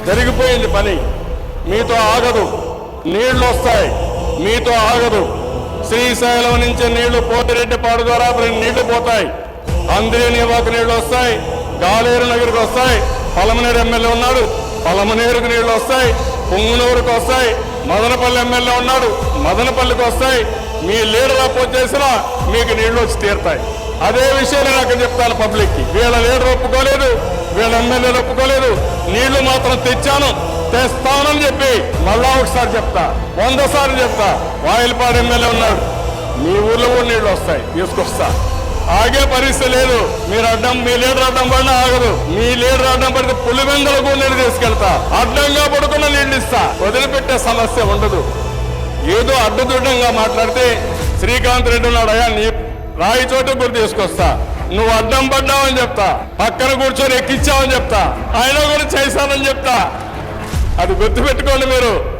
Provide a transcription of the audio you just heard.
జరిగిపోయింది పని. మీతో ఆగదు, నీళ్లు వస్తాయి, మీతో ఆగదు. శ్రీశైలం నుంచి నీళ్లు పోతిరెడ్డిపాడు ద్వారా నీళ్లు పోతాయి, అంద్రేనివాకు నీళ్లు వస్తాయి, గాలేరు నగరికి వస్తాయి. పలమనేరు ఎమ్మెల్యే ఉన్నాడు, పలమనేరుకు నీళ్లు వస్తాయి. పొంగునూరుకు వస్తాయి. మదనపల్లి ఎమ్మెల్యే ఉన్నాడు, మదనపల్లికి వస్తాయి. మీ లీడర్ అపోజ్ చేసినా మీకు నీళ్లు వచ్చి తీరుతాయి. అదే విషయం నేను అక్కడ చెప్తాను పబ్లిక్కి. వీళ్ళ లీడర్ ఒప్పుకోలేదు, వీళ్ళ ఎమ్మెల్యేలు ఒప్పుకోలేదు. నీళ్లు మాత్రం తెచ్చాను, తెస్తానని చెప్పి మళ్ళా ఒకసారి చెప్తా, 100 సార్లు చెప్తా. వాయిల్పాడు ఎమ్మెల్యే ఉన్నాడు, మీ ఊర్లో కూడా నీళ్లు వస్తాయి, తీసుకొస్తా. ఆగే పరిస్థితి లేదు. మీరు అడ్డం, మీ లీడర్ అడ్డం పడినా ఆగదు. మీ లీడర్ అడ్డం పడితే పులివెందుల కూడా నీళ్ళు తీసుకెళ్తా, అడ్డంగా పడుకున్న నీళ్ళు ఇస్తా. వదిలిపెట్టే సమస్య ఉండదు. ఏదో అడ్డదిడ్డంగా మాట్లాడితే శ్రీకాంత్ రెడ్డి ఉన్నాడు, అయ్యా నీ రాయి చోటు కూడా తీసుకొస్తా, నువ్వు అడ్డం పడ్డావని చెప్తా, పక్కన కూర్చొని ఎక్కించావని చెప్తా, ఆయన కూడా చేశానని చెప్తా. అది గుర్తుపెట్టుకోండి మీరు.